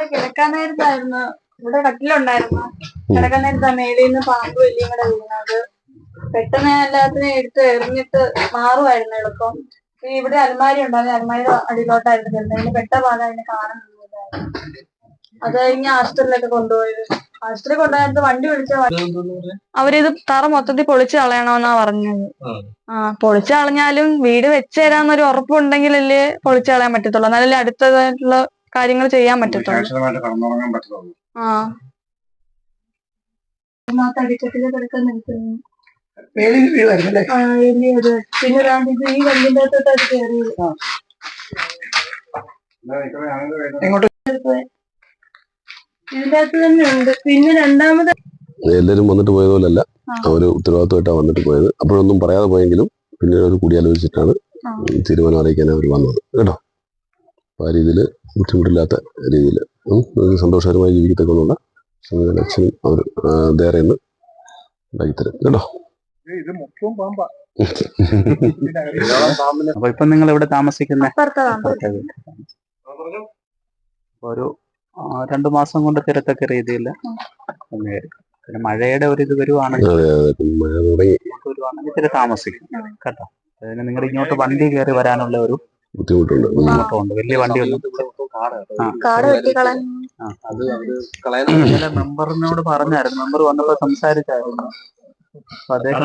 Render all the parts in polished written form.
ഇവിടെ കിടക്കാൻ നേരത്തായിരുന്നു, ഇവിടെ കട്ടിലുണ്ടായിരുന്നു. കിടക്കാൻ നേരത്താ മേളിൽ നിന്ന് പാമ്പ് വലിയ കൂടെ വീണത്. പെട്ടെന്ന് എല്ലാത്തിനെയും എടുത്ത് എറിഞ്ഞിട്ട് മാറുമായിരുന്നു എളുപ്പം. ഇവിടെ അലമാരി ഉണ്ടായിരുന്നു, അലമാരിയുടെ അടിയിലോട്ടായിരുന്നു ചെറുതായിരുന്നു. പെട്ട പാത അതിനെ കാണുന്നില്ലായിരുന്നു. അത് കഴിഞ്ഞ് ആശുപത്രിയിലൊക്കെ കൊണ്ടുപോയത്. ആശുപത്രി കൊണ്ടുപോയത് വണ്ടി വിളിച്ച അവരിത് തറ മൊത്തത്തിൽ പൊളിച്ചു കളയണമെന്നാ പറഞ്ഞത്. പൊളിച്ചു കളഞ്ഞാലും വീട് വെച്ച് തരാന്നൊരു ഉറപ്പുണ്ടെങ്കിലല്ലേ പൊളിച്ചു കളയാൻ പറ്റത്തുള്ളൂ. എന്നാലല്ലേ അടുത്തതായിട്ടുള്ള കാര്യങ്ങൾ ചെയ്യാൻ പറ്റത്തുള്ളൂ. അടിച്ചട്ടില് കിടക്കാൻ നിൽക്കുന്നു. പിന്നെ ഈ കല്ലിന്റെ അകത്തോട്ട് അത് കയറിയത്. ഇതിന്റെ അകത്ത് തന്നെ ഉണ്ട്. പിന്നെ രണ്ടാമത് എല്ലാരും വന്നിട്ട് പോയതുപോലല്ല, അവര് ഉത്തരവാദിത്തമായിട്ടാണ് വന്നിട്ട് പോയത്. അപ്പോഴൊന്നും പറയാതെ പോയെങ്കിലും പിന്നീട് അവർ കൂടിയാലോചിച്ചിട്ടാണ് തീരുമാനം അറിയിക്കാൻ അവർ വന്നത് കേട്ടോ. അപ്പൊ ആ രീതിയിൽ ബുദ്ധിമുട്ടില്ലാത്ത രീതിയിൽ സന്തോഷകരമായി ജീവിക്കത്തക്കൊന്നുള്ള അച്ഛനും അവർ ദേറെന്ന് ഉണ്ടാക്കിത്തരും കേട്ടോ. അപ്പൊ ഇപ്പൊ നിങ്ങൾ എവിടെ താമസിക്കുന്ന? ഒരു 2 മാസം കൊണ്ട് തിരത്തക്ക രീതിയിൽ പിന്നെ മഴയുടെ ഒരു ഇത് വരുവാണെങ്കിൽ ഇത്തിരി താമസിക്കും കേട്ടോ. അതിന് നിങ്ങൾ ഇങ്ങോട്ട് വണ്ടി കയറി വരാനുള്ള ഒരു ബുദ്ധിമുട്ടുണ്ട്. വലിയ വണ്ടിയൊന്നും മെമ്പറിനോട് പറഞ്ഞായിരുന്നു. മെമ്പർ വന്നപ്പോ സംസാരിച്ചായിരുന്നു. അപ്പൊ അദ്ദേഹം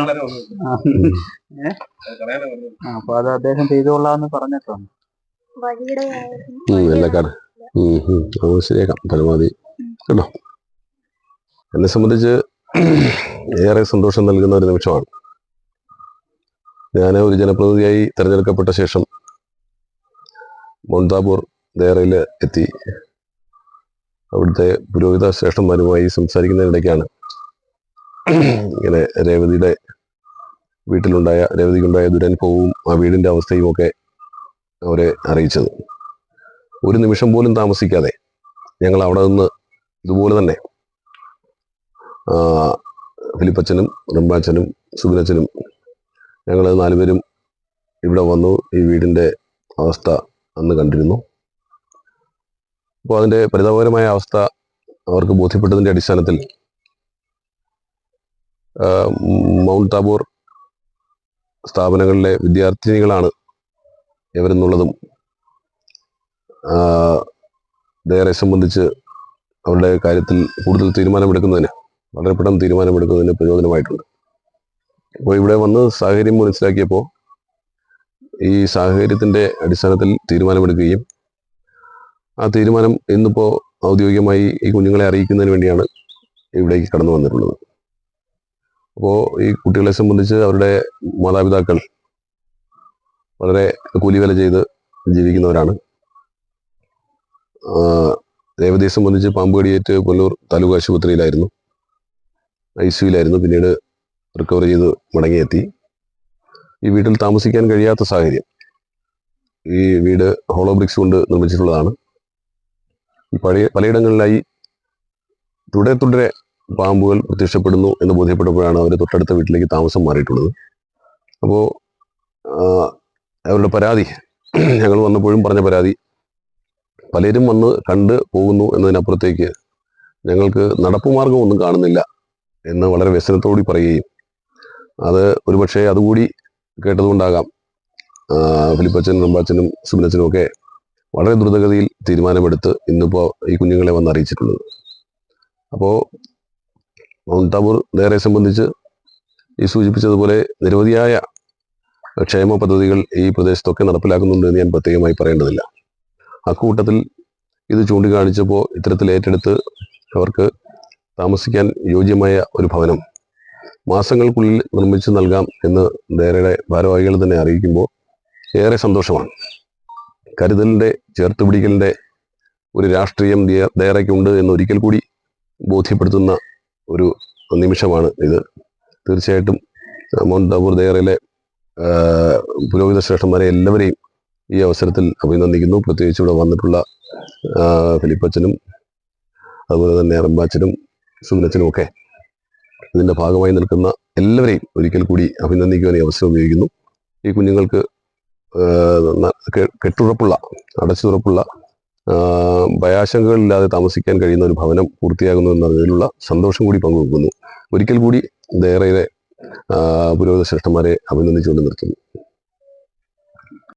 അപ്പൊ അത് അദ്ദേഹം ചെയ്തോളാന്ന് പറഞ്ഞിട്ടുണ്ട്. ശരിയാക്കാം പരമാവധി കേട്ടോ. എന്നെ സംബന്ധിച്ച് ഏറെ സന്തോഷം നൽകുന്ന ഒരു നിമിഷമാണ്. ഞാൻ ഒരു ജനപ്രതിനിധിയായി തെരഞ്ഞെടുക്കപ്പെട്ട ശേഷം മൗണ്ട് താബോർ ദേറയിൽ എത്തി അവിടുത്തെ പുരോഹിത ശ്രേഷ്ഠന്മാരുമായി സംസാരിക്കുന്നതിനിടയ്ക്കാണ് ഇങ്ങനെ രേവതിക്കുണ്ടായ ദുരനുഭവവും ആ വീടിന്റെ അവസ്ഥയും ഒക്കെ അവരെ അറിയിച്ചത്. ഒരു നിമിഷം പോലും താമസിക്കാതെ ഞങ്ങൾ അവിടെ നിന്ന് ഇതുപോലെ തന്നെ ഫിലിപ്പച്ചനും റംബാച്ചനും സുബിനച്ചനും ഞങ്ങൾ 4 പേരും ഇവിടെ വന്നു. ഈ വീടിന്റെ അവസ്ഥ അന്ന് കണ്ടിരുന്നു. അപ്പോൾ അതിന്റെ പരിതാപകരമായ അവസ്ഥ അവർക്ക് ബോധ്യപ്പെട്ടതിന്റെ അടിസ്ഥാനത്തിൽ മൗണ്ട് താബോർ സ്ഥാപനങ്ങളിലെ വിദ്യാർത്ഥിനികളാണ് ഇവരെന്നുള്ളതും ദേറെ സംബന്ധിച്ച് അവരുടെ കാര്യത്തിൽ കൂടുതൽ വളരെ പെട്ടെന്ന് തീരുമാനമെടുക്കുന്നതിന് പ്രയോജനമായിട്ടുണ്ട്. അപ്പോൾ ഇവിടെ വന്ന് സാഹചര്യം മനസ്സിലാക്കിയപ്പോൾ ഈ സാഹചര്യത്തിന്റെ അടിസ്ഥാനത്തിൽ തീരുമാനമെടുക്കുകയും ആ തീരുമാനം ഇന്നിപ്പോൾ ഔദ്യോഗികമായി ഈ കുഞ്ഞുങ്ങളെ അറിയിക്കുന്നതിന് വേണ്ടിയാണ് ഇവിടേക്ക് കടന്നു വന്നിട്ടുള്ളത്. അപ്പോൾ ഈ കുട്ടികളെ സംബന്ധിച്ച് അവരുടെ മാതാപിതാക്കൾ വളരെ കൂലിവേല ചെയ്ത് ജീവിക്കുന്നവരാണ്. രേവതിയെ സംബന്ധിച്ച് പാമ്പ് കടിയേറ്റ് കൊല്ലൂർ താലൂക്ക് ആശുപത്രിയിലായിരുന്നു, ICUയിലായിരുന്നു. പിന്നീട് റിക്കവർ ചെയ്ത് മടങ്ങിയെത്തി. ഈ വീട്ടിൽ താമസിക്കാൻ കഴിയാത്ത സാഹചര്യം. ഈ വീട് ഹോളോ ബ്രിക്സ് കൊണ്ട് നിർമ്മിച്ചിട്ടുള്ളതാണ്. ഈ പലയിടങ്ങളിലായി തുടരെ പാമ്പുകൾ പ്രത്യക്ഷപ്പെടുന്നു എന്ന് ബോധ്യപ്പെട്ടപ്പോഴാണ് അവർ തൊട്ടടുത്ത വീട്ടിലേക്ക് താമസം മാറിയിട്ടുള്ളത്. അപ്പോൾ അവരുടെ പരാതി, ഞങ്ങൾ വന്നപ്പോഴും പറഞ്ഞ പരാതി, പലരും വന്ന് കണ്ട് പോകുന്നു എന്നതിനപ്പുറത്തേക്ക് ഞങ്ങൾക്ക് നടപ്പുമാർഗം ഒന്നും കാണുന്നില്ല എന്ന് വളരെ വ്യസനത്തോടെ പറയുകയും, അത് ഒരുപക്ഷെ അതുകൂടി കേട്ടതുകൊണ്ടാകാം ഫിലിപ്പച്ചനും റംബാച്ചനും സുബിനച്ചനും ഒക്കെ വളരെ ദ്രുതഗതിയിൽ തീരുമാനമെടുത്ത് ഇന്നിപ്പോൾ ഈ കുഞ്ഞുങ്ങളെ വന്ന് അറിയിച്ചിട്ടുള്ളത്. അപ്പോൾ മൗണ്ട് താബോർ ദേറെ സംബന്ധിച്ച് ഈ സൂചിപ്പിച്ചതുപോലെ നിരവധിയായ ക്ഷേമ പദ്ധതികൾ ഈ പ്രദേശത്തൊക്കെ നടപ്പിലാക്കുന്നുണ്ട് എന്ന് ഞാൻ പ്രത്യേകമായി പറയേണ്ടതില്ല. അക്കൂട്ടത്തിൽ ഇത് ചൂണ്ടിക്കാണിച്ചപ്പോൾ ഇത്തരത്തിൽ ഏറ്റെടുത്ത് അവർക്ക് താമസിക്കാൻ യോഗ്യമായ ഒരു ഭവനം മാസങ്ങൾക്കുള്ളിൽ നിർമ്മിച്ചു നൽകാം എന്ന് ദേറയുടെ ഭാരവാഹികൾ തന്നെ അറിയിക്കുമ്പോൾ ഏറെ സന്തോഷമാണ്. കരുതലിൻ്റെ ചേർത്തുപിടിക്കലിൻ്റെ ഒരു രാഷ്ട്രീയം ദേറയ്ക്കുണ്ട് എന്ന് ഒരിക്കൽ കൂടി ബോധ്യപ്പെടുത്തുന്ന ഒരു നിമിഷമാണ് ഇത്. തീർച്ചയായിട്ടും മൗണ്ട് താബോർ ദേറയിലെ പുരോഹിത ശ്രേഷ്ഠന്മാരെ എല്ലാവരെയും ഈ അവസരത്തിൽ അഭിനന്ദിക്കുന്നു. പ്രത്യേകിച്ച് ഇവിടെ വന്നിട്ടുള്ള ഫിലിപ്പച്ചനും അതുപോലെ തന്നെ റംബാച്ചനും സുബിനച്ചനും ഒക്കെ ഇതിൻ്റെ ഭാഗമായി നിൽക്കുന്ന എല്ലാവരെയും ഒരിക്കൽ കൂടി അഭിനന്ദിക്കുവാൻ ഈ അവസരം ഉപയോഗിക്കുന്നു. ഈ കുഞ്ഞുങ്ങൾക്ക് കെട്ടുറപ്പുള്ള, അടച്ചുറപ്പുള്ള ഭയാശങ്കകളില്ലാതെ താമസിക്കാൻ കഴിയുന്ന ഒരു ഭവനം പൂർത്തിയാകുന്നു എന്നതിലുള്ള സന്തോഷം കൂടി പങ്കുവെക്കുന്നു. ഒരിക്കൽ കൂടി ദേറയിലെ പുരോഹിത ശ്രേഷ്ഠന്മാരെ അഭിനന്ദിച്ചുകൊണ്ട് നിർത്തുന്നു.